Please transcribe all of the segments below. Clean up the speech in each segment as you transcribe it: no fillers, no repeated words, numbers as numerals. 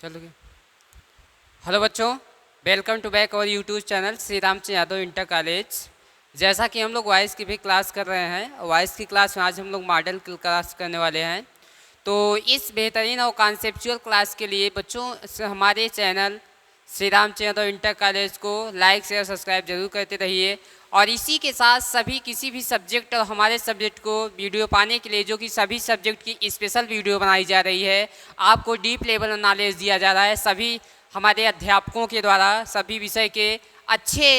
चलो। हेलो बच्चों, welcome to back our YouTube channel Shri Ramchandra Yadav inter college. जैसा कि हम लोग वॉइस की भी क्लास कर रहे हैं, वॉइस की क्लास में आज हम लोग मॉडल की क्लास करने वाले हैं। तो इस बेहतरीन और कॉन्सेप्चुअल क्लास के लिए बच्चों हमारे channel Shri Ramchandra Yadav inter college को लाइक शेयर सब्सक्राइब जरूर करते रहिए। और इसी के साथ सभी किसी भी सब्जेक्ट और हमारे सब्जेक्ट को वीडियो पाने के लिए, जो कि सभी सब्जेक्ट की स्पेशल वीडियो बनाई जा रही है, आपको डीप लेवल नॉलेज दिया जा रहा है। सभी हमारे अध्यापकों के द्वारा सभी विषय के अच्छे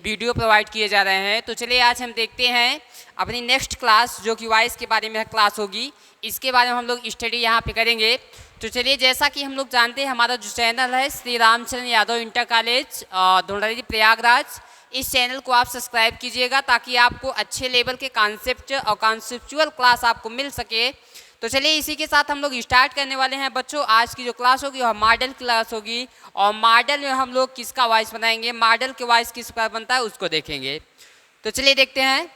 वीडियो प्रोवाइड किए जा रहे हैं। तो चलिए आज हम देखते हैं अपनी नेक्स्ट क्लास, जो कि वॉइस के बारे में क्लास होगी। इसके बारे में हम लोग स्टडी यहाँ पे करेंगे। तो चलिए, जैसा कि हम लोग जानते हैं, हमारा जो चैनल है श्री रामचंद्र यादव इंटर कॉलेज धोंडारी प्रयागराज, इस चैनल को आप सब्सक्राइब कीजिएगा ताकि आपको अच्छे लेवल के कॉन्सेप्ट और कॉन्सेप्चुअल क्लास आपको मिल सके। तो चलिए इसी के साथ हम लोग स्टार्ट करने वाले हैं बच्चों। आज की जो क्लास होगी वह मॉडल क्लास होगी, और मॉडल में हम लोग किसका वॉइस बनाएंगे, मॉडल के वॉइस किस पर बनता है उसको देखेंगे। तो चलिए देखते हैं।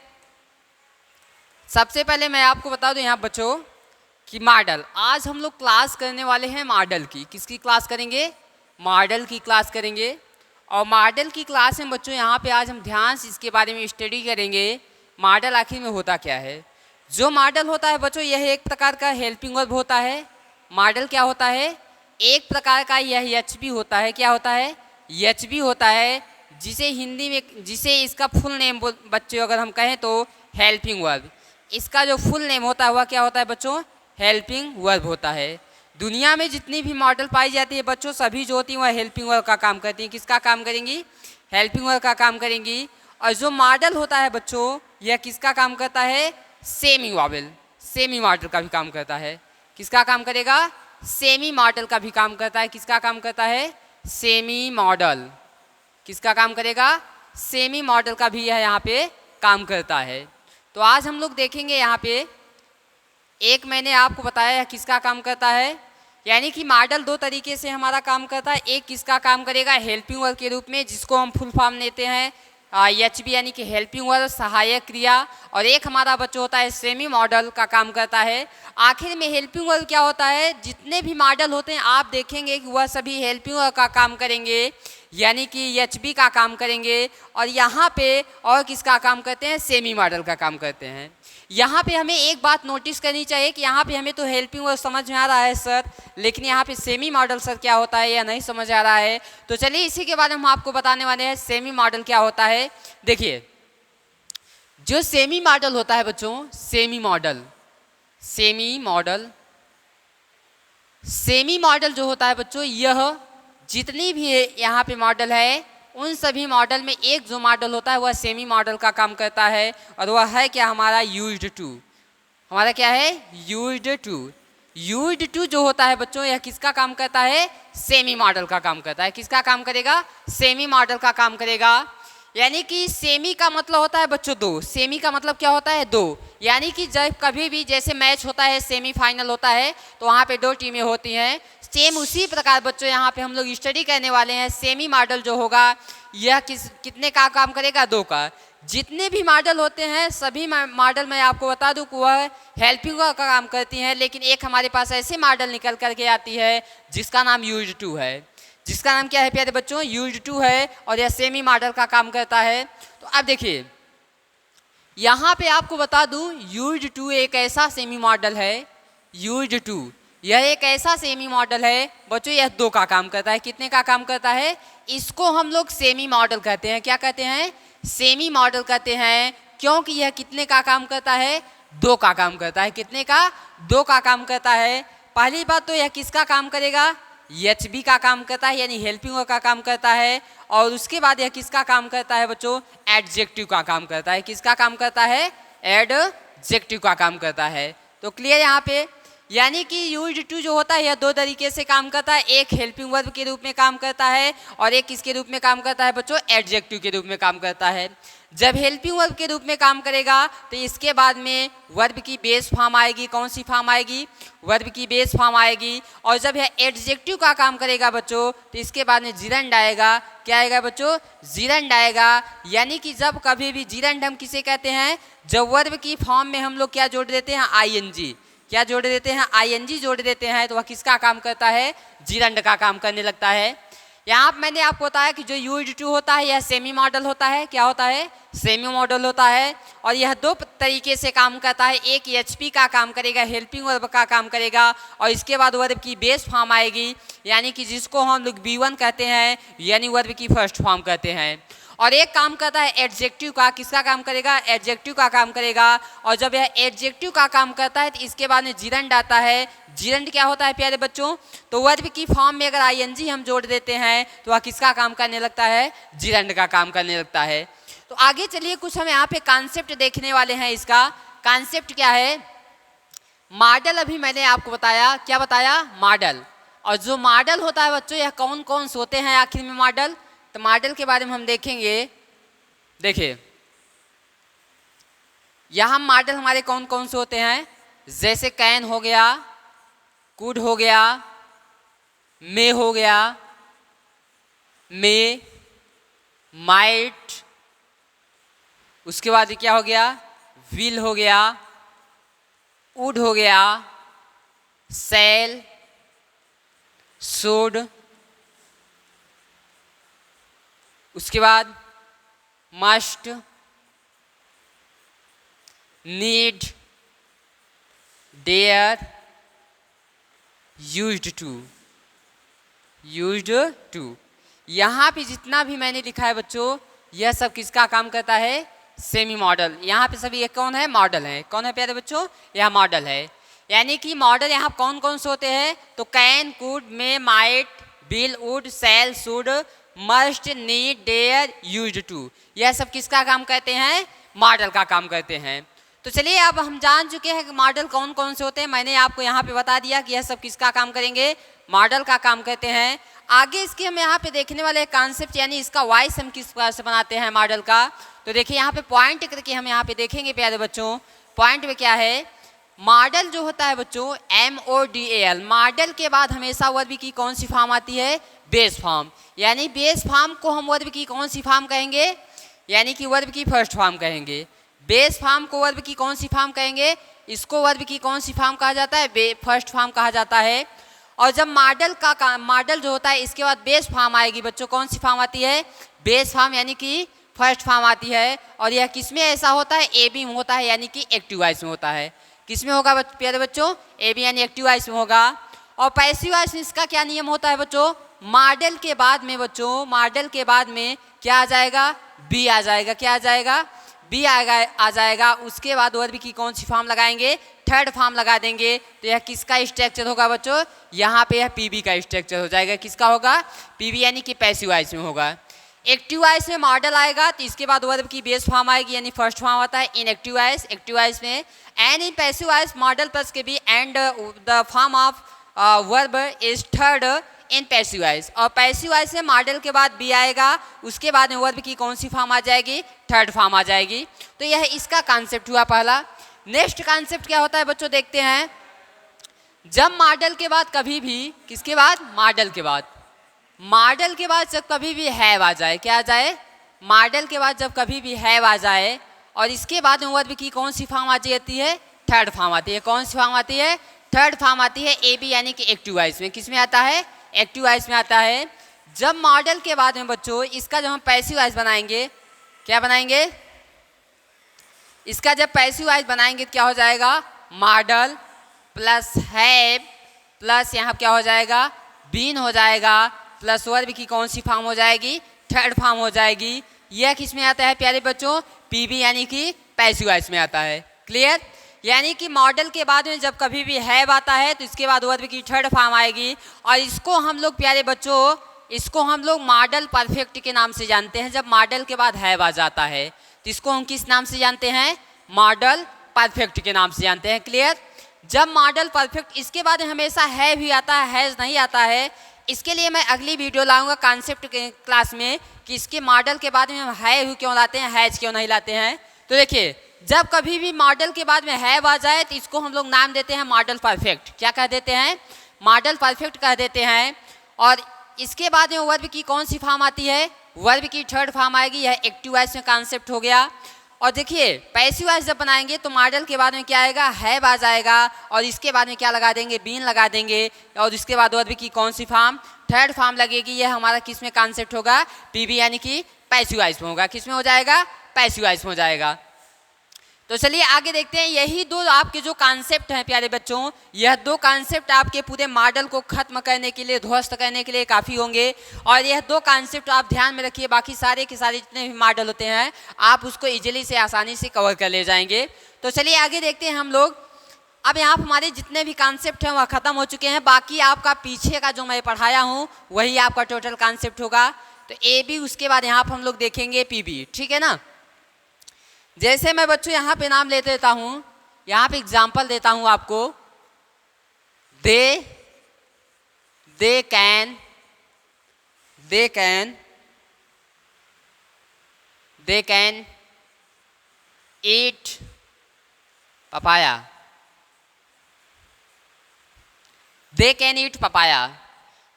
सबसे पहले मैं आपको बता दूं यहाँ बच्चों कि मॉडल, आज हम लोग क्लास करने वाले हैं मॉडल की। किसकी क्लास करेंगे? मॉडल की क्लास करेंगे। और मॉडल की क्लास में बच्चों यहाँ पे आज हम ध्यान से इसके बारे में स्टडी करेंगे। मॉडल आखिर में होता क्या है? जो मॉडल होता है बच्चों, यह एक प्रकार का हेल्पिंग वर्ब होता है। मॉडल क्या होता है? एक प्रकार का यह एचबी होता है। क्या होता है? एचबी होता है, जिसे हिंदी में, जिसे इसका फुल नेम बच्चों अगर हम कहें तो हेल्पिंग वर्ब। इसका जो फुल नेम होता है वह क्या होता है बच्चों? हेल्पिंग वर्ब होता है। दुनिया में जितनी भी मॉडल पाई जाती है बच्चों, सभी जो होती हैं वह हेल्पिंग वर्ब का काम करती हैं। किसका काम करेंगी? हेल्पिंग वर्ब का काम करेंगी। और जो मॉडल होता है बच्चों, यह किसका काम करता है? सेमी वॉवेल, सेमी मॉडल का भी काम करता है। किसका काम करेगा? सेमी मॉडल का भी काम करता है। किसका काम करता है? Semi model. किसका काम करेगा? सेमी मॉडल का भी यह यहाँ पे काम करता है। तो आज हम लोग देखेंगे यहाँ पे, एक मैंने आपको बताया किसका काम करता है, यानी कि मॉडल दो तरीके से हमारा काम करता है। एक किसका काम करेगा? हेल्पिंग वर्ब के रूप में, जिसको हम फुल फॉर्म देते हैं एचबी, यानी कि हेल्पिंग वर्ब, सहायक क्रिया। और एक हमारा बच्चों होता है सेमी मॉडल का काम करता है। आखिर में हेल्पिंग वर्ब क्या होता है? जितने भी मॉडल होते हैं आप देखेंगे कि वह सभी हेल्पिंग वर्ब का काम करेंगे, यानी कि एचबी का काम करेंगे। और यहाँ पे और किसका काम करते हैं? सेमी मॉडल का काम करते हैं। यहाँ पे हमें एक बात नोटिस करनी चाहिए कि यहाँ पे हमें तो हेल्पिंग वर्ब समझ में आ रहा है सर, लेकिन यहाँ पे सेमी मॉडल सर क्या होता है यह नहीं समझ आ रहा है। तो चलिए इसी के बारे में हम आपको बताने वाले हैं, सेमी मॉडल क्या होता है। देखिए, जो सेमी मॉडल होता है बच्चों, semi model, semi model, semi model जो होता है बच्चों, यह जितनी भी यहाँ पे मॉडल है उन सभी मॉडल में एक जो मॉडल होता है वह सेमी मॉडल का काम करता है। और वह है क्या? हमारा यूज्ड टू। हमारा क्या है? Used to. यूज्ड टू जो होता है बच्चों, यह किसका काम करता है? सेमी मॉडल का काम करता है। किसका काम करेगा? सेमी मॉडल का काम करेगा। यानी कि सेमी का मतलब होता है बच्चों दो। सेमी का मतलब क्या होता है? दो। यानी कि जब कभी भी जैसे मैच होता है, सेमीफाइनल होता है, तो वहाँ पे दो टीमें होती हैं। सेम उसी प्रकार बच्चों यहाँ पे हम लोग स्टडी करने वाले हैं। सेमी मॉडल जो होगा यह कितने का काम करेगा? दो का। जितने भी मॉडल होते हैं सभी मॉडल मैं आपको बता दूं कि वह हेल्पिंग का काम करती हैं, लेकिन एक हमारे पास ऐसे मॉडल निकल करके आती है जिसका नाम यूज्ड टू है। जिसका नाम क्या है प्यारे बच्चों? यूज्ड टू है, और यह सेमी मॉडल का काम करता है। तो अब देखिए, यहाँ पे आपको बता दूं, यूज्ड टू एक ऐसा सेमी मॉडल है, यूज्ड टू यह एक ऐसा सेमी मॉडल है बच्चों, यह दो का काम करता है। कितने का काम करता है? इसको हम लोग सेमी मॉडल कहते हैं। क्या कहते हैं? सेमी मॉडल कहते हैं, क्योंकि यह कितने का काम करता है? दो का काम करता है। कितने का? दो का काम करता है। पहली बात तो यह किसका काम करेगा? एचबी का काम करता है, यानी हेल्पिंग वर्ब का काम करता है। और उसके बाद यह किसका काम करता है बच्चों? एडजेक्टिव का काम करता है। किसका काम करता है? एडजेक्टिव का काम करता है। तो क्लियर यहाँ पे? यानी कि यूज्ड टू जो होता है यह दो तरीके से काम करता है। एक हेल्पिंग वर्ब के रूप में काम करता है, और एक किसके रूप में काम करता है बच्चों? एडजेक्टिव के रूप में काम करता है। जब हेल्पिंग वर्ब के रूप में काम करेगा तो इसके बाद में वर्ब की बेस फॉर्म आएगी। कौन सी फॉर्म आएगी? वर्ब की बेस फॉर्म आएगी। और जब यह एडजेक्टिव का काम करेगा बच्चों तो इसके बाद में जिरंड आएगा। क्या आएगा बच्चों? जिरंड आएगा। यानी कि जब कभी भी जिरंड हम किसे कहते हैं? जब वर्ब की फॉर्म में हम लोग क्या जोड़ देते हैं? आईएनजी। क्या जोड़ देते हैं, आईएनजी जोड़ देते हैं, तो वह किसका काम करता है, जिरंड का काम करने लगता है। यहाँ मैंने आपको बताया कि जो यूज्ड टू होता है यह सेमी मॉडल होता है। क्या होता है, सेमी मॉडल होता है। और यह दो तरीके से काम करता है, एक एचपी का काम करेगा, हेल्पिंग वर्ब का काम करेगा, और इसके बाद वर्ब की बेस फॉर्म आएगी, यानी कि जिसको हम लोग B1 कहते हैं, यानी वर्ब की फर्स्ट फॉर्म कहते हैं। और एक काम करता है एडजेक्टिव का, किसका काम करेगा, एडजेक्टिव का काम करेगा। और जब यह एडजेक्टिव का काम करता है तो इसके बाद में जिरंड आता है। जिरंड क्या होता है प्यारे बच्चों, तो वर्ब की फॉर्म में अगर आईएनजी हम जोड़ देते हैं तो वह किसका काम करने लगता है, जिरंड का काम करने लगता है। तो आगे चलिए कुछ हम यहाँ पे कॉन्सेप्ट देखने वाले हैं। इसका कॉन्सेप्ट क्या है, मॉडल अभी मैंने आपको बताया, क्या बताया, मॉडल। और जो मॉडल होता है बच्चों, यह कौन कौन से होते हैं आखिर में मॉडल, तो मॉडल के बारे में हम देखेंगे। देखिए यहाँ मॉडल हमारे कौन कौन से होते हैं, जैसे कैन हो गया, कुड हो गया, मे हो गया, मे, माइट, उसके बाद क्या हो गया, विल हो गया, वुड हो गया, सेल, शुड, उसके बाद must, need, dare, used to. यहाँ पे जितना भी मैंने लिखा है बच्चों, यह सब किसका काम करता है, सेमी मॉडल। यहाँ पे सभी ये कौन है, मॉडल है। कौन है प्यारे बच्चों, यह मॉडल है। यानी कि मॉडल यहाँ कौन कौन से होते हैं, तो can, could, may, might, will, would, shall, should, must, need, dare, used to, यह सब किसका काम करते हैं, मॉडल का काम करते हैं। तो चलिए अब हम जान चुके हैं कि मॉडल कौन कौन से होते हैं। मैंने आपको यहाँ पे बता दिया कि यह सब किसका काम करेंगे, मॉडल का काम करते हैं। आगे इसके हम यहाँ पे देखने वाले कॉन्सेप्ट, यानी इसका वॉइस हम किस प्रकार से बनाते हैं मॉडल का। तो देखिए यहाँ पे पॉइंट करके हम यहाँ पे देखेंगे प्यारे बच्चों। पॉइंट में क्या है, मॉडल जो होता है बच्चों, MODAL, मॉडल के बाद हमेशा वर्ब की कौन सी फॉर्म आती है, बेस फॉर्म। यानी बेस फॉर्म को हम वर्ब की कौन सी फॉर्म कहेंगे, यानी कि वर्ब की फर्स्ट फॉर्म कहेंगे। बेस फॉर्म को वर्ब की कौन सी फॉर्म कहेंगे, इसको वर्ब की कौन सी फॉर्म कहा जाता है, फर्स्ट फॉर्म कहा जाता है। और जब मॉडल जो होता है इसके बाद बेस फॉर्म आएगी बच्चों, कौन सी फॉर्म आती है, बेस फॉर्म, यानी कि फर्स्ट फॉर्म आती है। और यह किस में ऐसा होता है, AB में होता है, यानी कि एक्टिव वॉइस में होता है। किस में होगा प्यारे बच्चों, AB यानी एक्टिव वॉइस में होगा। और पैसिव वॉइस में इसका क्या नियम होता है बच्चों, मॉडल के बाद में बच्चों, मॉडल के बाद में क्या आ जाएगा, B आ जाएगा। क्या आ जाएगा, B आ जाएगा। उसके बाद वर्ब की कौन सी फॉर्म लगाएंगे, थर्ड फॉर्म लगा देंगे। तो यह किसका स्ट्रक्चर होगा बच्चों, यहाँ पे यह PB का स्ट्रक्चर हो जाएगा। किसका होगा, PB, यानी कि पैसिव वॉइस में होगा। एक्टिव वॉइस में मॉडल आएगा तो इसके बाद वर्ब की बेस फॉर्म आएगी, यानी फर्स्ट फॉर्म आता है in active voice, active voice में। And in passive voice modal plus के be and the form of verb is third in passive voice. और पैसिव वॉइस में मॉडल के बाद B आएगा, उसके बाद में वर्ब की कौन सी फॉर्म आ जाएगी, थर्ड फॉर्म आ जाएगी। तो यह इसका कॉन्सेप्ट हुआ पहला। नेक्स्ट कॉन्सेप्ट क्या होता है बच्चों, देखते हैं। जब मॉडल के बाद कभी भी, किसके बाद, मॉडल के बाद, मॉडल के बाद जब कभी भी हैव आ जाए, क्या आ जाए, मॉडल के बाद जब कभी भी हैव आ जाए और इसके बाद में वर्ब की कौन सी फॉर्म आ जाती है, थर्ड फॉर्म आती है। कौन सी फॉर्म आती है, थर्ड फॉर्म आती है AB, यानी कि एक्टिव वॉइस में। किस में आता है, एक्टिव वॉइस में आता है। जब मॉडल के बाद में बच्चों इसका जब हम पैसिव वॉइस बनाएंगे, क्या बनाएंगे, इसका जब पैसिव वॉइस बनाएंगे तो क्या हो जाएगा, मॉडल प्लस हैव प्लस यहाँ क्या हो जाएगा, बीन हो जाएगा, प्लस वर्ब की कौन सी फॉर्म हो जाएगी, थर्ड फॉर्म हो जाएगी। यह किस में आता है प्यारे बच्चों, PB, यानी कि पैसिव वॉइस में आता है। क्लियर, यानी कि मॉडल के बाद में जब कभी भी हैव आता है तो इसके बाद वर्ब की थर्ड फॉर्म आएगी। और इसको हम लोग प्यारे बच्चों, इसको हम लोग मॉडल परफेक्ट के नाम से जानते हैं। जब मॉडल के बाद हैव आ जाता है तो इसको हम किस नाम से जानते हैं, मॉडल परफेक्ट के नाम से जानते हैं। क्लियर, जब मॉडल परफेक्ट इसके बाद हमेशा हैव ही आता है, हैज़ नहीं आता है। इसके लिए मैं अगली वीडियो लाऊंगा कॉन्सेप्ट के क्लास में कि इसके मॉडल के बाद में हम हैव क्यों लाते हैं, हैज़ क्यों नहीं लाते हैं। तो देखिए, जब कभी भी मॉडल के बाद में हैव आ जाए तो इसको हम लोग नाम देते हैं मॉडल परफेक्ट। क्या कह देते हैं, मॉडल परफेक्ट कह देते हैं। और इसके बाद में वर्ब की कौन सी फॉर्म आती है, वर्ब की थर्ड फॉर्म आएगी। यह एक्टिव वॉइस में कॉन्सेप्ट हो गया। और देखिए पैसिव वॉइस जब बनाएंगे तो मॉडल के बाद में क्या आएगा, हैव आ जाएगा, और इसके बाद में क्या लगा देंगे, बीन लगा देंगे, और इसके बाद वर्ब की कौन सी फॉर्म, थर्ड फॉर्म लगेगी। यह हमारा किस में कॉन्सेप्ट होगा, पीबी यानी कि पैसिव वॉइस में होगा। किस में हो जाएगा, पैसिव वॉइस में हो जाएगा। तो चलिए आगे देखते हैं। यही दो आपके जो कॉन्सेप्ट हैं प्यारे बच्चों, यह दो कॉन्सेप्ट आपके पूरे मॉडल को खत्म करने के लिए, ध्वस्त करने के लिए काफ़ी होंगे। और यह दो कॉन्सेप्ट आप ध्यान में रखिए, बाकी सारे के सारे जितने भी मॉडल होते हैं आप उसको इजीली से आसानी से कवर कर ले जाएंगे। तो चलिए आगे देखते हैं हम लोग। अब यहाँ हमारे जितने भी कॉन्सेप्ट हैं वह ख़त्म हो चुके हैं, बाकी आपका पीछे का जो मैं पढ़ाया हूँ वही आपका टोटल कॉन्सेप्ट होगा। तो ए बी, उसके बाद यहाँ पर हम लोग देखेंगे पी बी, ठीक है ना। जैसे मैं बच्चों यहाँ पे नाम ले देता हूँ, यहाँ पे एग्जाम्पल देता हूँ आपको। They can eat papaya. They can eat papaya.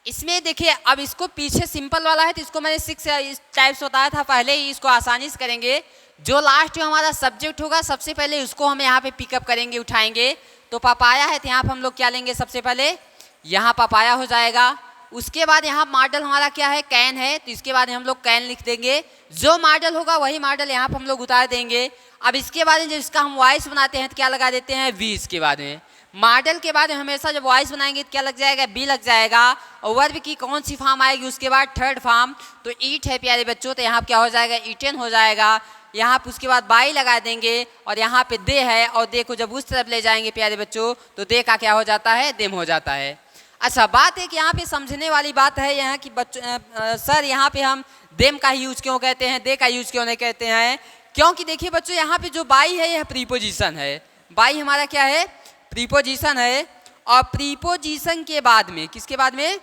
इसमें देखिए अब इसको पीछे सिंपल वाला है तो इसको मैंने 6 टाइप्स बताया था पहले ही, इसको आसानी से करेंगे। जो लास्ट जो हमारा सब्जेक्ट होगा सबसे पहले उसको हम यहाँ पे पिकअप करेंगे, उठाएंगे। तो पपाया है तो यहाँ पर हम लोग क्या लेंगे, सबसे पहले यहाँ पपाया हो जाएगा। उसके बाद यहाँ मॉडल हमारा क्या है, कैन है, तो इसके बाद हम लोग कैन लिख देंगे। जो मॉडल होगा वही मॉडल यहाँ पर हम लोग उतार देंगे। अब इसके बाद जब इसका हम वॉइस बनाते हैं तो क्या लगा देते हैं, वी। इसके बाद में मॉडल के बाद हमेशा जब वॉइस बनाएंगे तो क्या लग जाएगा, बी लग जाएगा। और वर्ब की कौन सी फॉर्म आएगी उसके बाद, थर्ड फॉर्म। तो ईट है प्यारे बच्चों, तो यहाँ क्या हो जाएगा, ईटन हो जाएगा। यहाँ पे उसके बाद बाई लगा देंगे, और यहाँ पे दे है, और दे को जब उस तरफ ले जाएंगे प्यारे बच्चों तो दे का क्या हो जाता है, देम हो जाता है। अच्छा बात है कि यहाँ पे समझने वाली बात है यहाँ कि बच्चों सर यहाँ पे हम देम का ही यूज क्यों कहते हैं, दे का यूज क्यों नहीं कहते हैं। क्योंकि देखिए बच्चों यहाँ पे जो बाई है यह प्रीपोजिशन है। बाई हमारा क्या है, प्रीपोजिशन है। और प्रीपोजिशन के बाद में, किसके बाद में,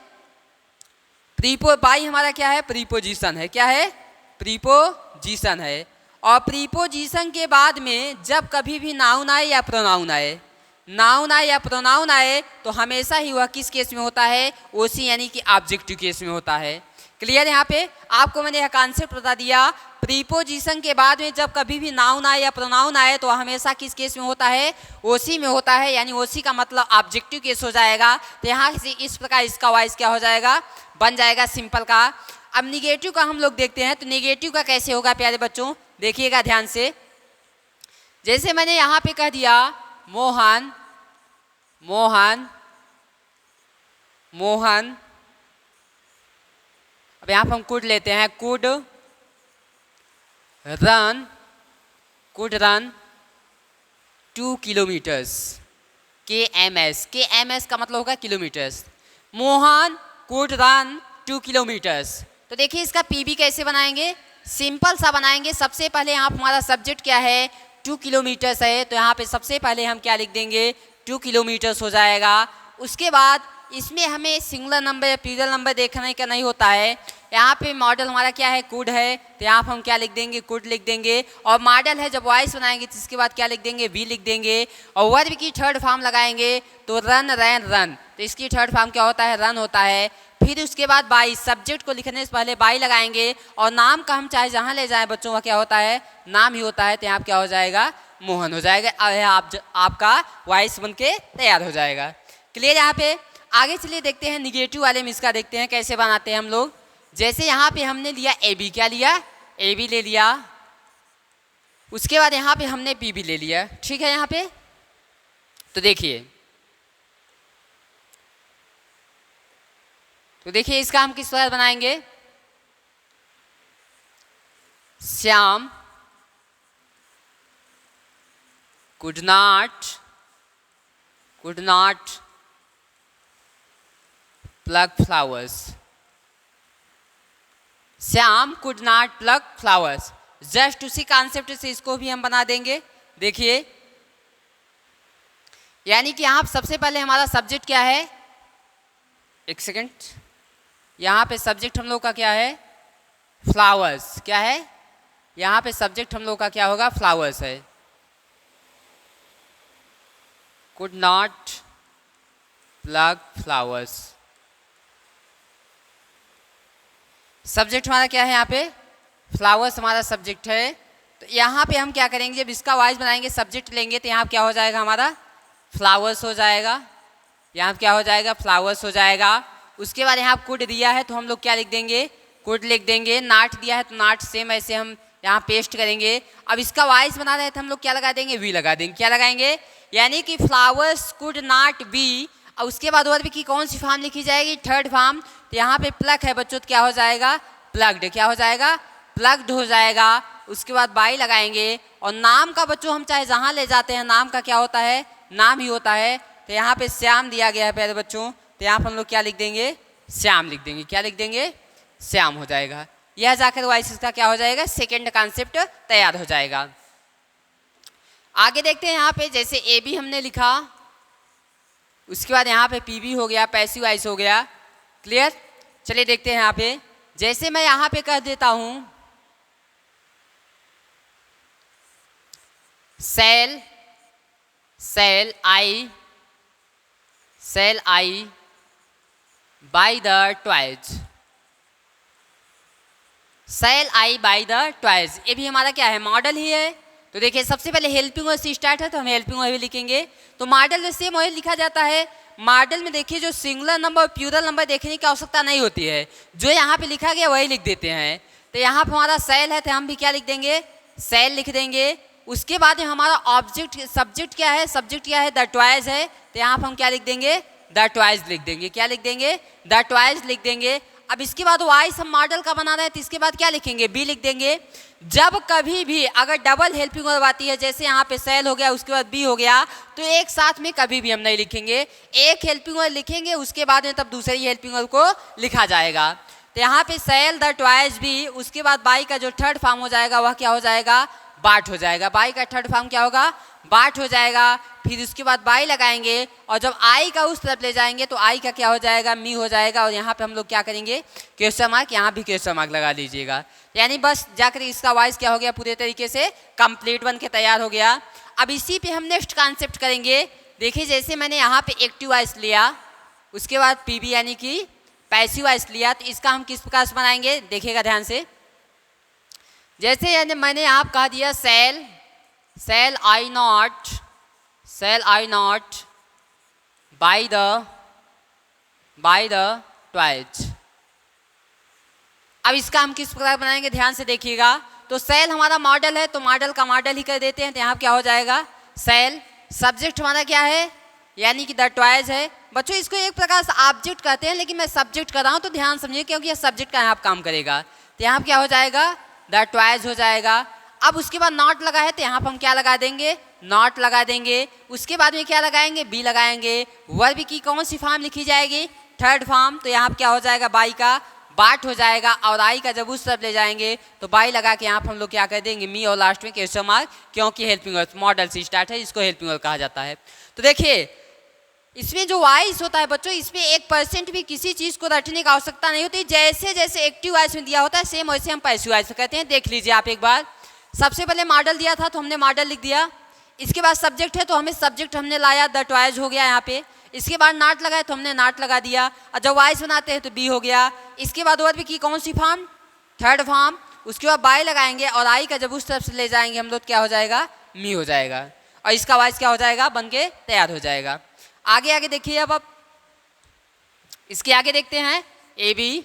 बाई हमारा क्या है, प्रीपोजिशन है। क्या है, प्रीपोजिशन है। और प्रीपोजिशन के बाद में जब कभी भी नाउन आए या प्रोनाउन आए, नाउन आए या प्रोनाउन आए तो हमेशा ही वह किस केस में होता है, ओसी यानी कि ऑब्जेक्टिव केस में होता है। क्लियर, यहाँ पे आपको मैंने यह कॉन्सेप्ट बता दिया। प्रीपोजिशन के बाद में जब कभी भी नाउन आए या प्रोनाउन आए तो हमेशा किस केस में होता है, ओसी में होता है, यानी ओसी का मतलब ऑब्जेक्टिव केस हो जाएगा। तो यहाँ से इस प्रकार इसका वॉइस क्या हो जाएगा, बन जाएगा सिंपल का। अब निगेटिव का हम लोग देखते हैं, तो निगेटिव का कैसे होगा प्यारे बच्चों, देखिएगा ध्यान से। जैसे मैंने यहाँ पे कह दिया मोहन, मोहन, मोहन। अब यहाँ पर हम कुड लेते हैं, could run, could run 2 kilometres. KMS, KMS का मतलब होगा kilometres. Mohan could run 2 kilometres. तो देखिए इसका पीबी कैसे बनाएंगे, सिंपल सा बनाएंगे। सबसे पहले यहाँ हमारा सब्जेक्ट क्या है, 2 किलोमीटर्स है, तो यहाँ पे सबसे पहले हम क्या लिख देंगे, 2 किलोमीटर्स हो जाएगा। उसके बाद इसमें हमें सिंगुलर नंबर या प्लूरल नंबर देखने का नहीं होता है। यहाँ पे मॉडल हमारा क्या है, कुड है, तो यहाँ पर हम क्या लिख देंगे, कुड लिख देंगे। और मॉडल है, जब वॉइस बनाएंगे तो इसके बाद क्या लिख देंगे, वी लिख देंगे। और वर्ब की थर्ड फॉर्म लगाएंगे तो रन, रैन, रन, तो इसकी थर्ड फॉर्म क्या होता है, रन होता है। फिर उसके बाद बाई, सब्जेक्ट को लिखने से पहले बाई लगाएंगे। और नाम का हम चाहे जहाँ ले जाएं बच्चों का क्या होता है, नाम ही होता है, तो यहाँ क्या हो जाएगा, मोहन हो जाएगा। आपका वॉइस बन के तैयार हो जाएगा। क्लियर, यहाँ पे आगे चलिए देखते हैं निगेटिव वाले में इसका देखते हैं कैसे बनाते हैं हम लोग। जैसे यहाँ पे हमने लिया ए बी, क्या लिया, ए बी ले लिया। उसके बाद यहाँ पे हमने पी बी ले लिया, ठीक है। यहाँ पे तो देखिए, तो देखिए इसका हम किस तरह बनाएंगे, Shyam could not pluck flowers. Shyam could not pluck flowers। Just उसी कॉन्सेप्ट से इसको भी हम बना देंगे। देखिए यानी कि यहाँ सबसे पहले हमारा सब्जेक्ट क्या है, एक सेकेंड, यहाँ पे सब्जेक्ट हम लोग का क्या है, फ्लावर्स। क्या है, यहाँ पे सब्जेक्ट हम लोग का क्या होगा, फ्लावर्स है। could not pluck flowers। Subject हमारा क्या है, यहाँ पे फ्लावर्स हमारा सब्जेक्ट है। तो यहाँ पे हम क्या करेंगे, जब इसका वॉइस बनाएंगे सब्जेक्ट लेंगे तो यहाँ क्या हो जाएगा हमारा फ्लावर्स हो जाएगा, यहाँ क्या हो जाएगा फ्लावर्स हो जाएगा। उसके बाद यहाँ कुड दिया है तो हम लोग क्या लिख देंगे, कुड लिख देंगे। नाट दिया है तो नाट सेम ऐसे हम यहाँ पेस्ट करेंगे। अब इसका वॉइस बना रहे हैं तो हम लोग क्या लगा देंगे, वी लगा देंगे। क्या लगाएंगे, यानी कि फ्लावर्स कुड नाट बी। और उसके बाद वर्ब की कौन सी फॉर्म लिखी जाएगी, थर्ड फॉर्म। तो यहाँ पे प्लग है बच्चों, तो क्या हो जाएगा प्लग्ड, क्या हो जाएगा प्लग्ड हो जाएगा। उसके बाद बाई लगाएंगे और नाम का बच्चों हम चाहे जहाँ ले जाते हैं नाम का क्या होता है, नाम ही होता है। तो यहाँ पे श्याम दिया गया है पहले बच्चों, तो यहाँ पर हम लोग क्या लिख देंगे, श्याम लिख देंगे। क्या लिख देंगे, श्याम हो जाएगा। यह जाकर वॉइस का क्या हो जाएगा, सेकेंड कॉन्सेप्ट तैयार हो जाएगा। आगे देखते हैं यहाँ पे, जैसे ए बी हमने लिखा, उसके बाद यहाँ पे पी बी हो गया, पैसिव वॉइस हो गया। क्लियर, चलिए देखते हैं यहाँ पे। जैसे मैं यहाँ पे कह देता हूँ shall, shall I buy the toys, shall I buy the toys. ये भी हमारा क्या है, मॉडल ही है। तो देखिए सबसे पहले हेल्पिंग वर्ब से स्टार्ट है तो हम हेल्पिंग वर्ब लिखेंगे। तो मॉडल में सेम वही लिखा जाता है। मॉडल में देखिए जो सिंगुलर नंबर और प्लूरल नंबर देखने की आवश्यकता नहीं होती है, जो यहाँ पे लिखा गया वही लिख देते हैं। तो यहाँ पर हमारा सेल है तो हम भी क्या लिख देंगे, सेल लिख देंगे। उसके बाद में हमारा ऑब्जेक्ट सब्जेक्ट क्या है, सब्जेक्ट क्या है, द टॉयज है। तो यहाँ पर हम क्या लिख देंगे, द टॉयज लिख देंगे। क्या लिख देंगे, द टॉयज लिख देंगे। अब इसके बाद वॉइस हम मॉडल का बना रहे हैं तो इसके बाद क्या लिखेंगे, बी लिख देंगे। जब कभी भी अगर डबल हेल्पिंग वर्ब आती है, जैसे यहाँ पे सेल हो गया उसके बाद बी हो गया, तो एक साथ में कभी भी हम नहीं लिखेंगे। एक हेल्पिंग वर्ब लिखेंगे उसके बाद में तब दूसरी हेल्पिंग वर्ब को लिखा जाएगा। तो यहाँ पे सेल द टॉयज बी, उसके बाद बाई का जो थर्ड फॉर्म हो जाएगा वह क्या हो जाएगा, बाट हो जाएगा। बाई का थर्ड फॉर्म क्या होगा, बाट हो जाएगा। फिर उसके बाद बाई लगाएंगे और जब आई का उस तरफ ले जाएंगे तो आई का क्या हो जाएगा, मी हो जाएगा। और यहाँ पे हम लोग क्या करेंगे, क्वेश्चन मार्क, यहाँ भी क्वेश्चन मार्क लगा लीजिएगा। यानी बस जाकर इसका वॉइस क्या हो गया, पूरे तरीके से कंप्लीट बन के तैयार हो गया। अब इसी पे हम नेक्स्ट कॉन्सेप्ट करेंगे। देखिए जैसे मैंने यहाँ पे एक्टिव वॉइस लिया, उसके बाद पी बी यानी कि पैसिव वॉइस लिया, तो इसका हम किस प्रकार से बनाएंगे देखिएगा ध्यान से। जैसे यानी मैंने यहाँ कहा दिया shall, shall I not buy the toys. अब इसका हम किस प्रकार बनाएंगे ध्यान से देखिएगा। तो सेल हमारा मॉडल है तो मॉडल का मॉडल ही कर देते हैं। तो यहाँ क्या हो जाएगा, सेल। सब्जेक्ट हमारा क्या है, यानी कि द टॉयज है। बच्चों इसको एक प्रकार से ऑब्जेक्ट कहते हैं, लेकिन मैं सब्जेक्ट कर रहा हूँ तो ध्यान समझिए क्योंकि यह सब्जेक्ट का यहाँ काम करेगा। तो यहाँ क्या हो जाएगा, द टॉयज हो जाएगा। अब उसके बाद नॉट लगा है तो यहाँ पर हम क्या लगा देंगे, नॉट लगा देंगे। उसके बाद में क्या लगाएंगे, बी लगाएंगे। वर्ब की कौन सी फॉर्म लिखी जाएगी, थर्ड फॉर्म। तो यहाँ पर क्या हो जाएगा, बाई का बाट हो जाएगा। और आई का जब उस तरफ ले जाएंगे तो बाई लगा के यहाँ पर हम लोग क्या कर देंगे, मी। और लास्ट में क्वेश्चन मार्क, क्योंकि हेल्पिंग वर्ब मॉडल से स्टार्ट है, इसको हेल्पिंग वर्ब कहा जाता है। तो देखिए इसमें जो वॉइस होता है बच्चों, इसमें 1% भी किसी चीज़ को रटने की आवश्यकता नहीं होती। जैसे जैसे एक्टिव वॉइस में दिया होता है सेम वैसे हम पैसिव वॉइस कहते हैं। देख लीजिए आप एक बार। सबसे पहले मॉडल दिया था तो हमने मॉडल लिख दिया। इसके बाद सब्जेक्ट है तो हमें सब्जेक्ट हमने लाया, द टॉयज हो गया यहाँ पे। इसके बाद नाट लगाए तो हमने नाट लगा दिया। और जब वॉइस बनाते हैं तो बी हो गया। इसके बाद वर्ब की कौन सी फॉर्म, थर्ड फॉर्म। उसके बाद बाई लगाएंगे और आई का जब उस तरफ से ले जाएंगे हम लोग क्या हो जाएगा, मी हो जाएगा। और इसका वॉइस क्या हो जाएगा, बन के तैयार हो जाएगा। आगे आगे देखिए। अब इसके आगे देखते हैं ए बी,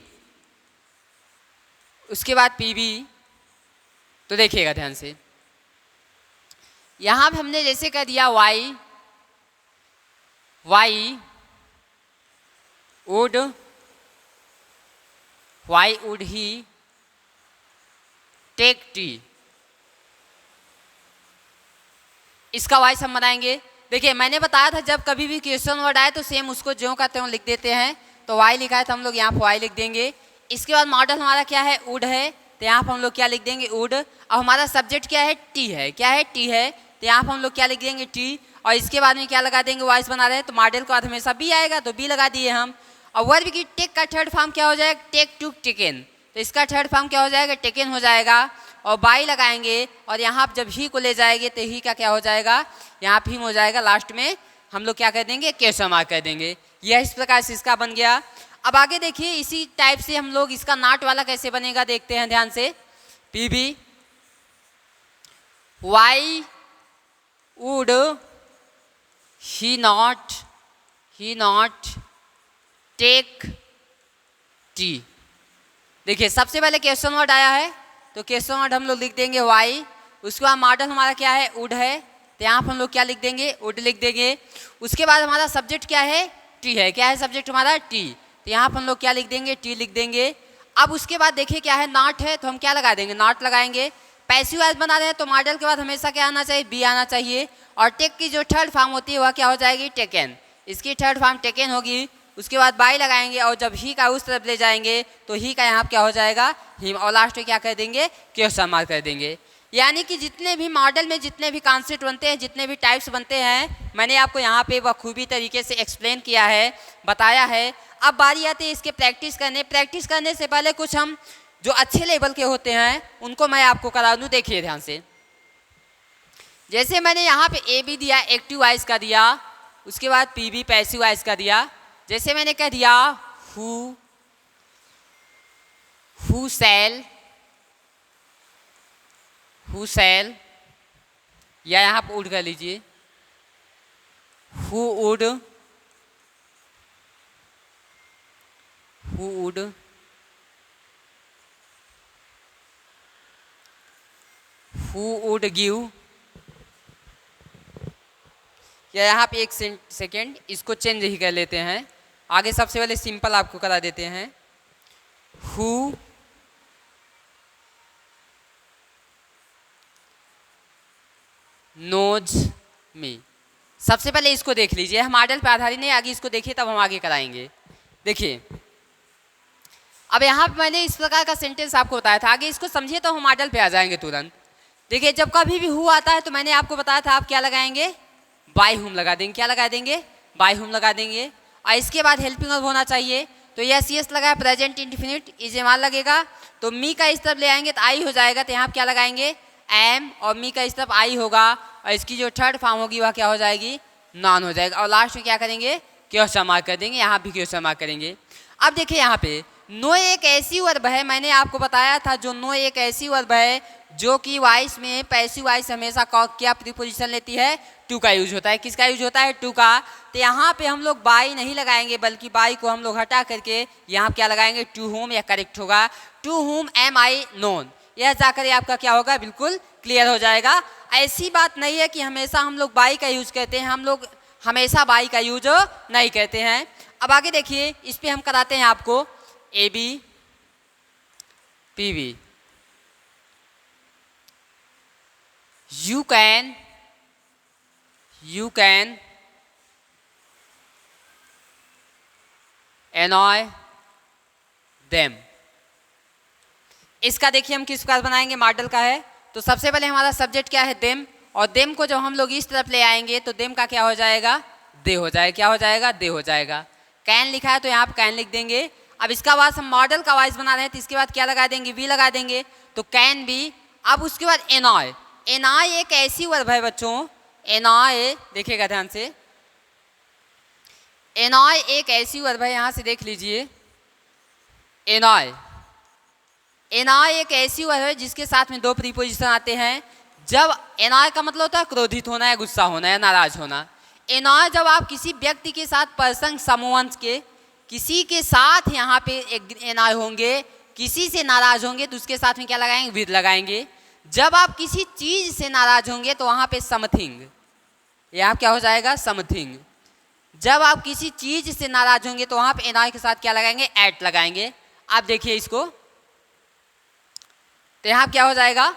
उसके बाद पी बी। तो देखिएगा ध्यान से, यहाँ पे हमने जैसे कह दिया why would he take tea. इसका वॉइस हम बनाएंगे। देखिए मैंने बताया था जब कभी भी क्वेश्चन वर्ड आए तो सेम उसको ज्यों का त्यों लिख देते हैं। तो वाई लिखा है तो हम लोग यहाँ पर वाई लिख देंगे। इसके बाद मॉडल हमारा क्या है, वुड है, तो यहाँ पर हम लोग क्या लिख देंगे, वुड। और हमारा सब्जेक्ट क्या है, टी है। क्या है, टी है, तो यहाँ पर हम लोग क्या लिख देंगे, टी। और इसके बाद में क्या लगा देंगे, वॉइस बना रहे हैं तो मॉडल के बाद हमेशा बी आएगा तो बी लगा दिए हम। और वर्ब की टेक का थर्ड फॉर्म क्या हो जाएगा, टेक टू टेकन। तो इसका थर्ड फॉर्म क्या हो जाएगा, टेकन हो जाएगा। और बाई लगाएंगे और यहाँ जब ही को ले जाएंगे तो ही का क्या हो जाएगा, यहाँ पर हिम हो जाएगा। लास्ट में हम लोग क्या कर देंगे, क्वेश्चन मार्क कर देंगे। यह इस प्रकार से इसका बन गया। अब आगे देखिए इसी टाइप से हम लोग इसका नाट वाला कैसे बनेगा देखते हैं ध्यान से। P B, why would he not take tea. देखिए सबसे पहले क्वेश्चन वर्ड आया है तो क्वेश्चन वर्ड हम लोग लिख देंगे वाई। उसके बाद मॉडल हमारा क्या है, वुड है, तो यहाँ पर हम लोग क्या लिख देंगे, वुड लिख देंगे। उसके बाद हमारा सब्जेक्ट क्या है, टी है। क्या है सब्जेक्ट हमारा, टी, तो यहाँ पर हम लोग क्या लिख देंगे, टी लिख देंगे। अब उसके बाद देखिए क्या है, नॉट है, तो हम क्या लगा देंगे, नॉट लगाएंगे। पैसिव वॉइस बना रहे हैं तो मॉडल के बाद हमेशा क्या आना चाहिए, बी आना चाहिए। और टेक की जो थर्ड फॉर्म होती है वह क्या हो जाएगी, टेकन, इसकी थर्ड फॉर्म टेकन होगी। उसके बाद बाई लगाएंगे और जब ही का उस तरफ ले जाएंगे तो ही का यहाँ क्या हो जाएगा, हिम, और लास्ट में क्या कर देंगे, क्वेश्चन मार्क कर देंगे। यानी कि जितने भी मॉडल में जितने भी कॉन्सेप्ट बनते हैं, जितने भी टाइप्स बनते हैं, मैंने आपको यहाँ पे बखूबी तरीके से एक्सप्लेन किया है, बताया है। अब बारी आती है इसके प्रैक्टिस करने। प्रैक्टिस करने से पहले कुछ हम जो अच्छे लेवल के होते हैं उनको मैं आपको करा दूँ। देखिए ध्यान से, जैसे मैंने यहाँ पे ए बी दिया, एक्टिव वॉइस का दिया, उसके बाद पी बी पैसिव वॉइस का दिया। जैसे मैंने कह दिया हु सैल, या यहाँ पर वुड कर लीजिए, हु वुड गिव, या यहाँ पे एक सेकेंड इसको चेंज ही कर लेते हैं। आगे सबसे पहले सिंपल आपको करा देते हैं, हु नोज मी। सबसे पहले इसको देख लीजिए, हम मॉडल पे आधारित नहीं, आगे इसको देखिए तब हम आगे कराएंगे। देखिए अब यहाँ पे मैंने इस प्रकार का सेंटेंस आपको बताया था, आगे इसको समझिए तो हम मॉडल पे आ जाएंगे तुरंत। देखिए जब कभी भी हु आता है तो मैंने आपको बताया था आप क्या लगाएंगे, बाय हुम लगा देंगे। क्या लगा देंगे, बाय हुम लगा देंगे। और इसके बाद हेल्पिंग वर्ब होना चाहिए, तो यस यस लगाया, प्रेजेंट इंडेफिनिट इजेमाल लगेगा। तो मी का इस तरफ ले आएंगे तो आई हो जाएगा, तो यहाँ क्या लगाएंगे, एम, और मी का इस तरफ आई होगा, और इसकी जो थर्ड फॉर्म होगी वह क्या हो जाएगी, नॉन हो जाएगा। और लास्ट में क्या करेंगे, क्वेश्चन मार्क कर देंगे, यहाँ भी क्वेश्चन मार्क करेंगे। अब देखिए यहाँ पे नो एक ऐसी वर्ब है, मैंने आपको बताया था जो नो एक ऐसी वर्ब है जो कि वॉइस में पैसिव वॉइस हमेशा क्या प्रीपोजिशन लेती है, टू का यूज होता है। किसका यूज होता है, टू का। तो यहाँ पे हम लोग बाई नहीं लगाएंगे, बल्कि बाई को हम लोग हटा करके यहाँ क्या लगाएंगे, टू होम, या करेक्ट होगा to whom am I known. यह जाकर आपका क्या होगा, बिल्कुल क्लियर हो जाएगा। ऐसी बात नहीं है कि हमेशा हम लोग बाई का यूज करते हैं, हम लोग हमेशा बाई का यूज नहीं करते हैं। अब आगे देखिए, इस पर हम कराते हैं आपको A B P B. You can annoy them। इसका देखिए हम किस प्रकार बनाएंगे, मॉडल का है। तो सबसे पहले हमारा सब्जेक्ट क्या है, देम, और देम को जब हम लोग इस तरफ ले आएंगे तो देम का क्या हो जाएगा, दे हो जाएगा। क्या हो जाएगा, दे हो जाएगा। कैन लिखा है तो यहाँ पर कैन लिख देंगे। अब इसका बाद हम मॉडल का वॉइस बना रहे हैं तो इसके बाद क्या लगा देंगे, वी लगा देंगे, तो कैन बी। अब उसके बाद एनॉय। एनॉय एक ऐसी वर्ब है बच्चों, एनॉय देखिएगा ध्यान से, एनॉय एक ऐसी वर्ब है, यहाँ से देख लीजिए, एनॉय, एनॉय एक ऐसी वर्ब है जिसके साथ में दो प्रीपोजिशन आते हैं। जब एनॉय का मतलब होता है क्रोधित होना या गुस्सा होना या नाराज होना। एनॉय जब आप किसी व्यक्ति के साथ, पर्सन, समूह के किसी के साथ यहाँ पे एनॉय होंगे, किसी से नाराज होंगे तो उसके साथ में क्या लगाएंगे, विद लगाएंगे। जब आप किसी चीज से नाराज होंगे तो वहां पे समथिंग, यहाँ क्या हो जाएगा, समथिंग। जब आप किसी चीज से नाराज होंगे तो वहां पे एनॉय के साथ क्या लगाएंगे, एट लगाएंगे। आप देखिए इसको, तो यहाँ क्या हो जाएगा,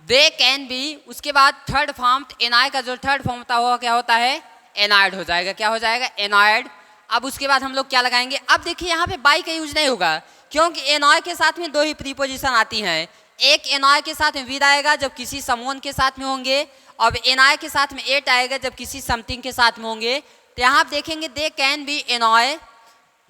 दे कैन बी। उसके बाद थर्ड फॉर्म, एनॉय का जो थर्ड फॉर्म होता है वो क्या होता है, एनॉयड हो जाएगा। क्या हो जाएगा, एनॉयड। अब उसके बाद हम लोग क्या लगाएंगे, अब देखिए यहाँ पे बाई का यूज नहीं होगा, क्योंकि एनॉय के साथ में दो ही प्रीपोजिशन आती हैं। एक एनॉय के साथ में विद आएगा जब किसी समूह के साथ में होंगे, और एनॉय के साथ में एट आएगा जब किसी समथिंग के साथ में होंगे। तो यहाँ आप देखेंगे they can be annoy,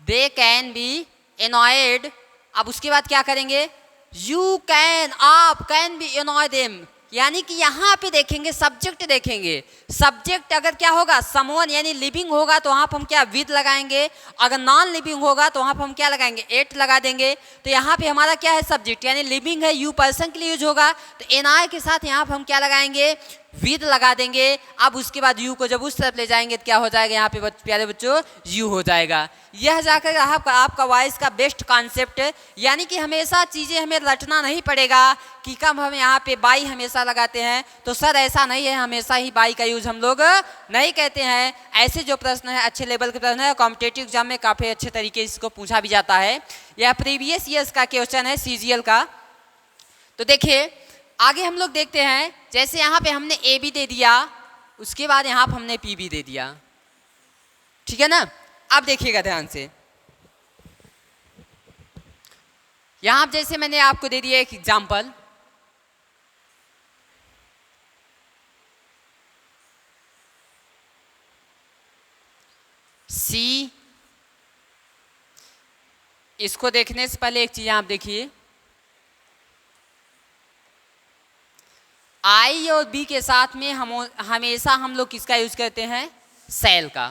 they can be annoyed. अब उसके बाद क्या करेंगे, यू कैन, आप कैन बी एनॉय देम, यानी कि यहाँ पे देखेंगे सब्जेक्ट देखेंगे, सब्जेक्ट अगर क्या होगा समवन यानी लिविंग होगा तो वहाँ पर हम क्या विद लगाएंगे, अगर नॉन लिविंग होगा तो वहाँ पर हम क्या लगाएंगे एट लगा देंगे। तो यहाँ पे हमारा क्या है सब्जेक्ट यानी लिविंग है, यू पर्सन के लिए यूज होगा तो एन आई के साथ यहाँ पर हम क्या लगाएंगे विद लगा देंगे। अब उसके बाद यू को जब उस तरफ ले जाएंगे तो क्या हो जाएगा यहाँ पे प्यारे बच्चों यू हो जाएगा। यह जाकर आपका वॉइस का बेस्ट कॉन्सेप्ट है, यानी कि हमेशा चीज़ें हमें रटना नहीं पड़ेगा कि कब हम यहाँ पे बाई हमेशा लगाते हैं तो सर ऐसा नहीं है, हमेशा ही बाई का यूज हम लोग नहीं कहते हैं। ऐसे जो प्रश्न है अच्छे लेवल के प्रश्न है, कॉम्पिटेटिव एग्जाम में काफ़ी अच्छे तरीके से इसको पूछा भी जाता है। यह प्रीवियस ईयर्स का क्वेश्चन है CGL का। तो देखिए आगे हम लोग देखते हैं, जैसे यहाँ पे हमने ए बी दे दिया, उसके बाद यहाँ पे हमने पी बी दे दिया, ठीक है ना। अब देखिएगा ध्यान से, यहाँ जैसे मैंने आपको दे दिया एक एग्जाम्पल, सी। इसको देखने से पहले एक चीज आप देखिए, आई और बी के साथ में हमेशा हम लोग किसका यूज करते हैं सेल का।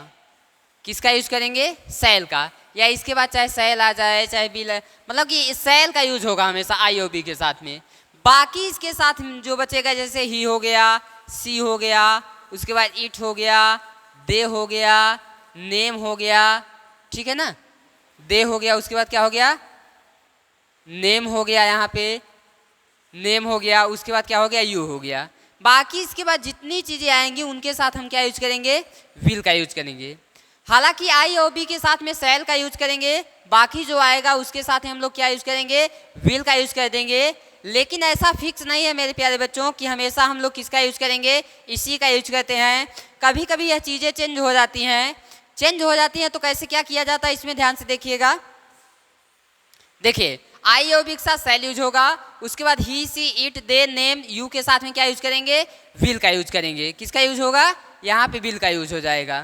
किसका यूज करेंगे सेल का, या इसके बाद चाहे सेल आ जाए चाहे बी, मतलब कि सेल का यूज होगा हमेशा आई और बी के साथ में। बाकी इसके साथ जो बचेगा जैसे ही हो गया, सी हो गया, उसके बाद इट हो गया, दे हो गया, नेम हो गया, ठीक है ना, दे हो गया, उसके बाद क्या हो गया नेम हो गया, यहाँ पे नेम हो गया, उसके बाद क्या हो गया यू हो गया। बाकी इसके बाद जितनी चीज़ें आएंगी उनके साथ हम क्या यूज करेंगे विल का यूज करेंगे। हालांकि आई और बी के साथ में सेल का यूज करेंगे, बाकी जो आएगा उसके साथ हम लोग क्या यूज करेंगे विल का यूज कर देंगे। लेकिन ऐसा फिक्स नहीं है मेरे प्यारे बच्चों कि हमेशा हम लोग किसका यूज करेंगे इसी का यूज करते हैं। कभी कभी यह चीज़ें चेंज हो जाती हैं, चेंज हो जाती हैं तो कैसे क्या किया जाता है इसमें ध्यान से देखिएगा। देखिए आई और बी के साथ सेल यूज होगा, उसके बाद ही see it they name you के साथ में क्या यूज करेंगे विल का यूज करेंगे। किसका यूज होगा यहाँ पे विल का यूज हो जाएगा,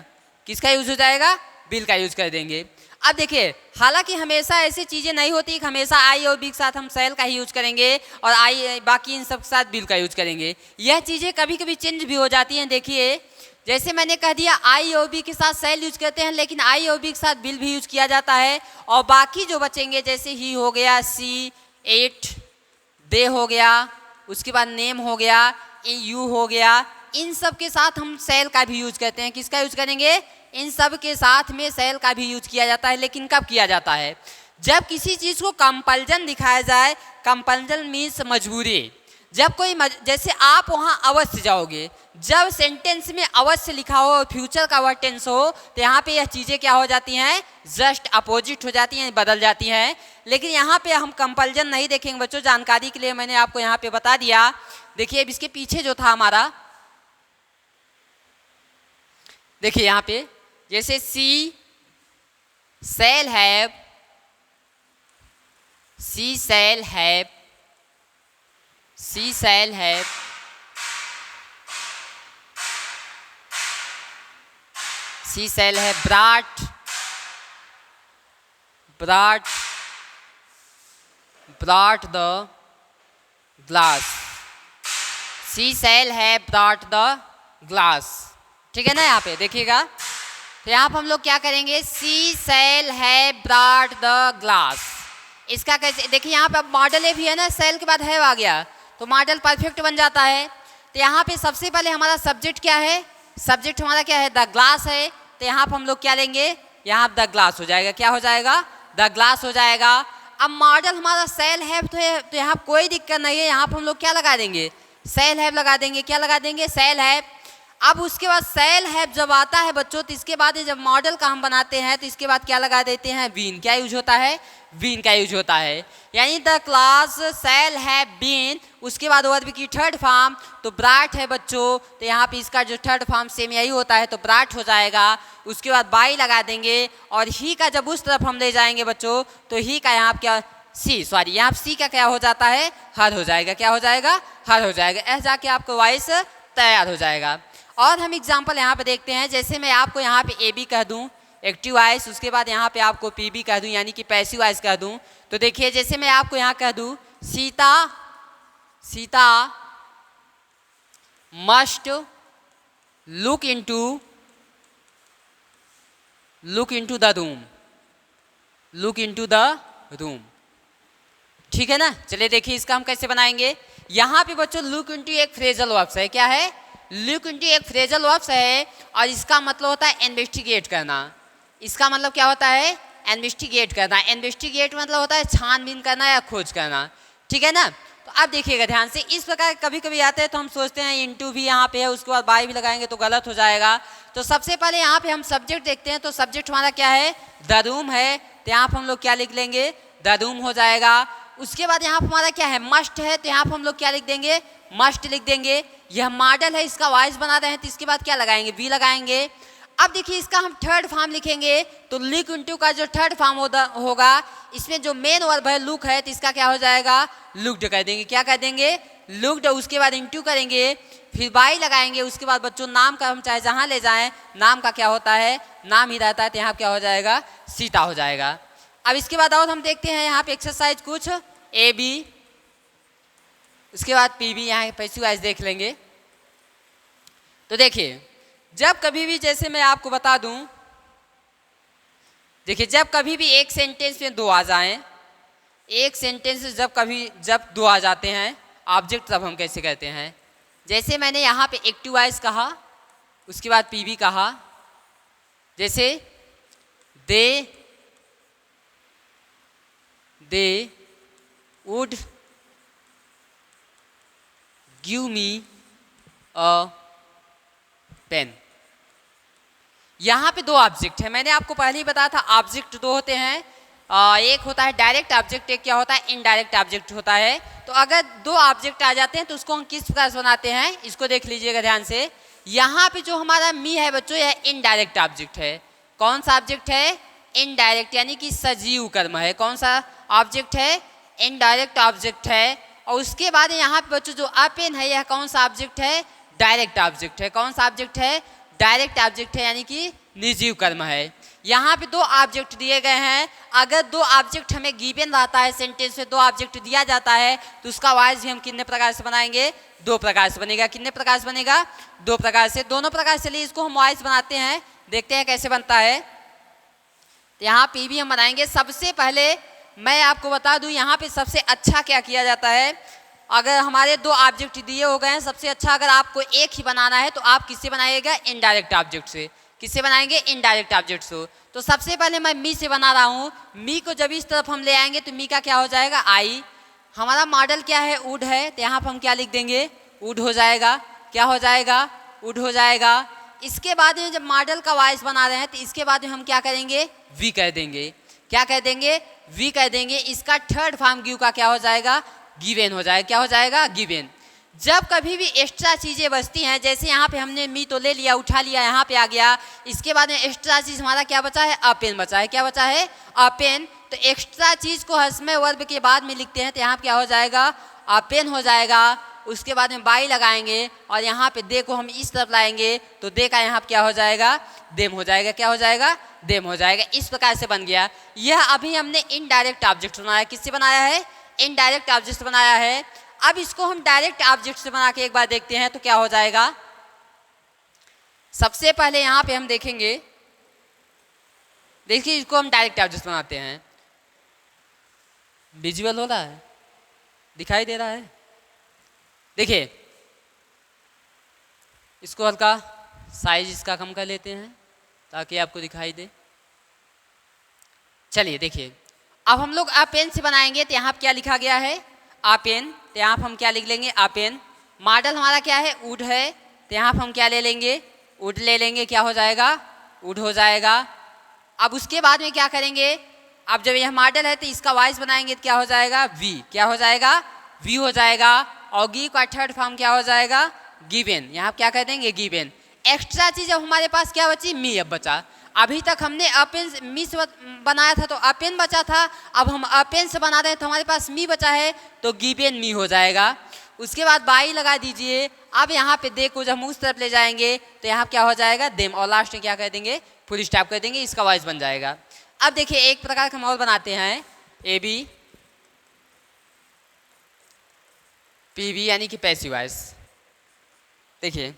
किसका यूज हो जाएगा विल का यूज कर देंगे। अब देखिए हालांकि हमेशा ऐसी चीज़ें नहीं होती कि हमेशा आई और बी के साथ हम सेल का ही यूज करेंगे और आई बाकी इन सब के साथ विल का यूज करेंगे। यह चीज़ें कभी कभी चेंज भी हो जाती हैं। देखिए जैसे मैंने कह दिया आई और बी के साथ सेल यूज करते हैं, लेकिन आई और बी के साथ विल भी यूज किया जाता है। और बाकी जो बचेंगे जैसे ही हो गया, सी, एट, दे हो गया, उसके बाद नेम हो गया, यू हो गया, इन सब के साथ हम सेल का भी यूज करते हैं। किसका यूज करेंगे इन सब के साथ में सेल का भी यूज किया जाता है। लेकिन कब किया जाता है जब किसी चीज़ को कंपल्जन दिखाया जाए। कंपल्जन मीन्स मजबूरी। जब कोई जैसे आप वहाँ अवश्य जाओगे, जब सेंटेंस में अवश्य लिखा हो और फ्यूचर का वर्ड टेंस हो तो यहाँ पे यह चीज़ें क्या हो जाती हैं जस्ट अपोजिट हो जाती हैं, बदल जाती हैं। लेकिन यहाँ पे हम कंपल्जन नहीं देखेंगे बच्चों, जानकारी के लिए मैंने आपको यहाँ पे बता दिया। देखिए अब इसके पीछे जो था हमारा, देखिए यहाँ पे जैसे she shall have, she shall have, she shall have, she shall have brought, brought, brought the glass. She shall have brought the glass, ठीक है ना। यहाँ पे देखिएगा तो यहाँ पर हम लोग क्या करेंगे सी shall have brought the glass. इसका कैसे देखिए यहाँ पे मॉडल ए भी है ना, सेल के बाद है आ गया तो मॉडल परफेक्ट बन जाता है। तो यहाँ पे सबसे पहले हमारा सब्जेक्ट क्या है, सब्जेक्ट हमारा क्या है द ग्लास है। तो यहाँ पर हम लोग क्या लेंगे यहाँ द ग्लास हो जाएगा, क्या हो जाएगा द ग्लास हो जाएगा। अब मॉडल हमारा सेल हैव तो यहाँ कोई दिक्कत नहीं है, यहाँ पर हम लोग क्या लगा देंगे सेल हैव लगा देंगे, क्या लगा देंगे सेल हैव। अब उसके बाद सेल हैव जब आता है बच्चों तो इसके बाद जब मॉडल का हम बनाते हैं तो इसके बाद क्या लगा देते हैं बीन। क्या यूज होता है बीन का यूज होता है। यानी the class shall have been, उसके बाद वर्ब की थर्ड फॉर्म तो ब्राट है बच्चों, तो यहाँ पे इसका जो थर्ड फॉर्म सेम यही होता है तो ब्राट हो जाएगा। उसके बाद बाई लगा देंगे और ही का जब उस तरफ हम ले जाएंगे बच्चों तो ही का यहाँ क्या यहाँ सी का क्या हो जाता है हर हो जाएगा, क्या हो जाएगा हर हो जाएगा। ऐसा जाके आपको वॉइस तैयार हो जाएगा। और हम एग्जाम्पल यहाँ पे देखते हैं, जैसे मैं आपको यहाँ पे ए बी कह दूँ एक्टिव वॉइस, उसके बाद यहाँ पे आपको पी बी कह दूँ यानी कि पैसिव वॉइस कह दूँ। तो देखिए जैसे मैं आपको यहाँ कह दूँ Sita, Sita must look into the room, look into the room. ठीक है ना। चलिए देखिए इसका हम कैसे बनाएंगे। यहाँ पे बच्चों लुक इनटू एक फ्रेजल वर्ब्स है। क्या है? लुक इनटू एक फ्रेजल वर्ब्स है और इसका मतलब होता है इन्वेस्टिगेट करना। इसका मतलब क्या होता है? इन्वेस्टिगेट करना। इन्वेस्टिगेट मतलब होता है छानबीन करना या खोज करना। ठीक है ना। तो आप देखिएगा ध्यान से, इस प्रकार कभी कभी आते हैं तो हम सोचते हैं इंटू भी यहाँ पे है, उसके बाद बाय भी लगाएंगे तो गलत हो जाएगा। तो सबसे पहले यहाँ पे हम सब्जेक्ट देखते हैं। तो सब्जेक्ट हमारा क्या है? द रूम है। तो यहाँ पर हम लोग क्या लिख लेंगे? द रूम हो जाएगा। उसके बाद यहाँ पर हमारा क्या है? मस्ट है। तो यहाँ पर हम लोग क्या लिख देंगे? मस्ट लिख देंगे। यह मॉडल है, इसका वॉइस बना रहे हैं तो इसके बाद क्या लगाएंगे? वी लगाएंगे। अब देखिए इसका हम थर्ड फॉर्म लिखेंगे। तो लुक इनटू का जो थर्ड फॉर्म होगा, इसमें जो मेन वर्ब है लुक है, तो इसका क्या हो जाएगा? लुक्ड कर देंगे। क्या कर देंगे? लुक्ड। उसके बाद इनटू करेंगे, फिर बाई लगाएंगे। उसके बाद बच्चों नाम का हम चाहे जहाँ ले जाएं, नाम का क्या होता है? नाम ही रहता है। तो यहाँ क्या हो जाएगा? सीता हो जाएगा। अब इसके बाद और हम देखते हैं यहाँ पे एक्सरसाइज कुछ ए बी, उसके बाद पी बी, यहाँ पैसिव वॉइस देख लेंगे। तो देखिए जब कभी भी, जैसे मैं आपको बता दूं, देखिए जब कभी भी एक सेंटेंस में दो आ जाएं, एक सेंटेंस जब दो आ जाते हैं ऑब्जेक्ट, तब हम कैसे कहते हैं? जैसे मैंने यहाँ पे एक्टिव वॉइस कहा, उसके बाद पी बी कहा। जैसे they would give me a pen. यहाँ पे दो ऑब्जेक्ट है। मैंने आपको पहले ही बताया था ऑब्जेक्ट दो होते हैं। एक होता है डायरेक्ट ऑब्जेक्ट, एक क्या होता है? इनडायरेक्ट ऑब्जेक्ट होता है। तो अगर दो ऑब्जेक्ट आ जाते हैं तो उसको हम किस प्रकार से बनाते हैं, इसको देख लीजिएगा ध्यान से। यहाँ पे जो हमारा मी है बच्चों, यह इनडायरेक्ट ऑब्जेक्ट है। कौन सा ऑब्जेक्ट है? इनडायरेक्ट, यानी कि सजीव कर्म है। कौन सा ऑब्जेक्ट है? इनडायरेक्ट ऑब्जेक्ट है। और उसके बाद यहाँ पे बच्चों जो अपेन है, यह कौन सा ऑब्जेक्ट है? डायरेक्ट ऑब्जेक्ट है। कौन सा ऑब्जेक्ट है? डायरेक्ट ऑब्जेक्ट है, यानी कि निर्जीव कर्म है। यहाँ पे दो ऑब्जेक्ट दिए गए हैं। अगर दो ऑब्जेक्ट हमें गिवन रहता है, सेंटेंस में दो ऑब्जेक्ट दिया जाता है, तो उसका वॉइस भी हम कितने प्रकार से बनाएंगे? दो प्रकार से बनेगा। कितने प्रकार से बनेगा? दो प्रकार से। दोनों प्रकार से लिए इसको हम वॉइस बनाते हैं। देखते हैं कैसे बनता है। तो यहाँ पी भी हम बनाएंगे। सबसे पहले मैं आपको बता दूँ, यहाँ पे सबसे अच्छा क्या किया जाता है, अगर हमारे दो ऑब्जेक्ट दिए हो गए हैं, सबसे अच्छा अगर आपको एक ही बनाना है तो आप किससे बनाइएगा? इनडायरेक्ट ऑब्जेक्ट से। किससे बनाएंगे? इनडायरेक्ट ऑब्जेक्ट से। तो सबसे पहले मैं मी से बना रहा हूँ। मी को जब इस तरफ हम ले आएंगे तो मी का क्या हो जाएगा? आई। हमारा मॉडल क्या है? वुड है। तो यहाँ पर हम क्या लिख देंगे? वुड हो जाएगा। क्या हो जाएगा? वुड हो जाएगा। इसके बाद में जब मॉडल का वॉइस बना रहे हैं तो इसके बाद में हम क्या करेंगे? वी कह देंगे। क्या कह देंगे? वी कह देंगे। इसका थर्ड फॉर्म गिव का क्या हो जाएगा? गिवेन हो जाएगा। क्या हो जाएगा? गिवेन। जब कभी भी एक्स्ट्रा चीज़ें बचती हैं, जैसे यहाँ पे हमने मी तो ले लिया, उठा लिया, यहाँ पे आ गया, इसके बाद में एक्स्ट्रा चीज़ हमारा क्या बचा है? अपेन बचा है। क्या बचा है? अपेन। तो एक्स्ट्रा चीज़ को हस्मे वर्ब के बाद में लिखते हैं तो यहाँ क्या हो जाएगा? अपेन हो जाएगा। उसके बाद में बाई लगाएंगे और यहाँ पे दे को हम इस तरफ लाएंगे तो दे का यहाँ क्या हो जाएगा? देम हो जाएगा। क्या हो जाएगा? देम हो जाएगा। इस प्रकार से बन गया। यह अभी हमने इनडायरेक्ट ऑब्जेक्ट बनाया। किससे बनाया है? इनडायरेक्ट ऑब्जेक्ट बनाया है। अब इसको हम डायरेक्ट ऑब्जेक्ट से बना के एक बार देखते हैं तो क्या हो जाएगा। सबसे पहले यहाँ पे हम देखेंगे, देखिए इसको हम डायरेक्ट ऑब्जेक्ट बनाते हैं। विजुअल हो रहा है? दिखाई दे रहा है? देखिए इसको हल्का साइज इसका कम कर लेते हैं ताकि आपको दिखाई दे। चलिए देखिए अब हम लोग अपेन से बनाएंगे तो यहाँ क्या लिखा गया है? अपेन। तो यहाँ हम क्या लिख लेंगे? अपेन। मॉडल हमारा क्या है? वुड है। तो यहाँ हम क्या ले लेंगे? वुड ले लेंगे। क्या हो जाएगा? वुड हो जाएगा। अब उसके बाद में क्या करेंगे? अब जब यह मॉडल है तो इसका वॉइस बनाएंगे तो क्या हो जाएगा? वी। क्या हो जाएगा? वी हो जाएगा। और गी का थर्ड फॉर्म क्या हो जाएगा? गिवेन। यहाँ क्या कह देंगे? गिवेन। एक्स्ट्रा चीज अब हमारे पास क्या बची? मी अब बचा। अभी तक हमने अपेन मी से बनाया था तो अपेन बचा था, अब हम अपेन से बना रहे हैं तो हमारे पास मी बचा है तो गिवेन मी हो जाएगा। उसके बाद बाई लगा दीजिए। अब यहाँ पे दे को जब हम उस तरफ ले जाएंगे तो यहाँ क्या हो जाएगा? देम। और लास्ट में क्या कह देंगे? फुल स्टॉप कर देंगे। इसका वॉइस बन जाएगा। अब देखिए एक प्रकार का हम और बनाते हैं, ए बी पी बी, यानी कि पैसिव वॉइस। देखिए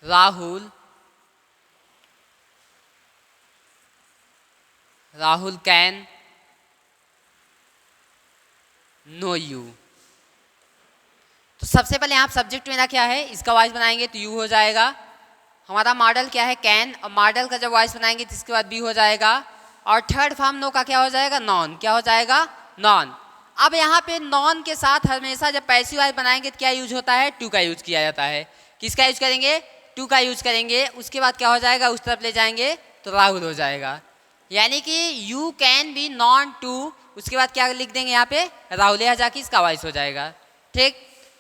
राहुल कैन नो यू। तो सबसे पहले आप सब्जेक्ट मेरा क्या है, इसका वॉइस बनाएंगे तो यू हो जाएगा। हमारा मॉडल क्या है, कैन, और मॉडल का जब वॉइस बनाएंगे तो इसके बाद बी हो जाएगा। और थर्ड फॉर्म नो का क्या हो जाएगा, नॉन। क्या हो जाएगा, नॉन। अब यहाँ पे नॉन के साथ हमेशा जब पैसिव वॉइस बनाएंगे तो क्या यूज होता है, टू का यूज किया जाता है। किसका यूज करेंगे, टू का यूज करेंगे। उसके बाद क्या हो जाएगा, उस तरफ ले जाएंगे तो राहुल हो जाएगा। यानी कि you can be known to, उसके बाद क्या लिख देंगे यहाँ पे, राहुल, यहाँ जाके इसका वॉइस हो जाएगा। ठीक,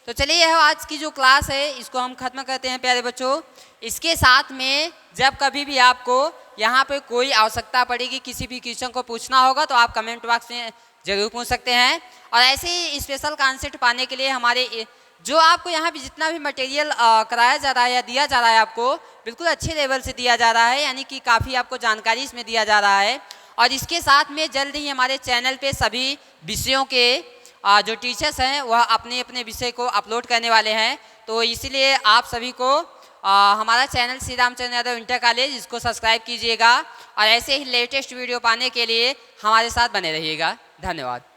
तो चलिए यह आज की जो क्लास है इसको हम खत्म करते हैं प्यारे बच्चों। इसके साथ में जब कभी भी आपको यहाँ पे कोई आवश्यकता पड़ेगी, किसी भी क्वेश्चन को पूछना होगा तो आप कमेंट बॉक्स में जरूर पूछ सकते हैं। और ऐसे ही स्पेशल कॉन्सेप्ट पाने के लिए हमारे जो आपको यहाँ पे जितना भी मटेरियल कराया जा रहा है या दिया जा रहा है, आपको बिल्कुल अच्छे लेवल से दिया जा रहा है, यानी कि काफ़ी आपको जानकारी इसमें दिया जा रहा है। और इसके साथ में जल्द ही हमारे चैनल पे सभी विषयों के जो टीचर्स हैं वह अपने अपने विषय को अपलोड करने वाले हैं। तो इसीलिए आप सभी को हमारा channel Shri Ramchandra Yadav inter college, इसको सब्सक्राइब कीजिएगा और ऐसे ही लेटेस्ट वीडियो पाने के लिए हमारे साथ बने रहिएगा। धन्यवाद।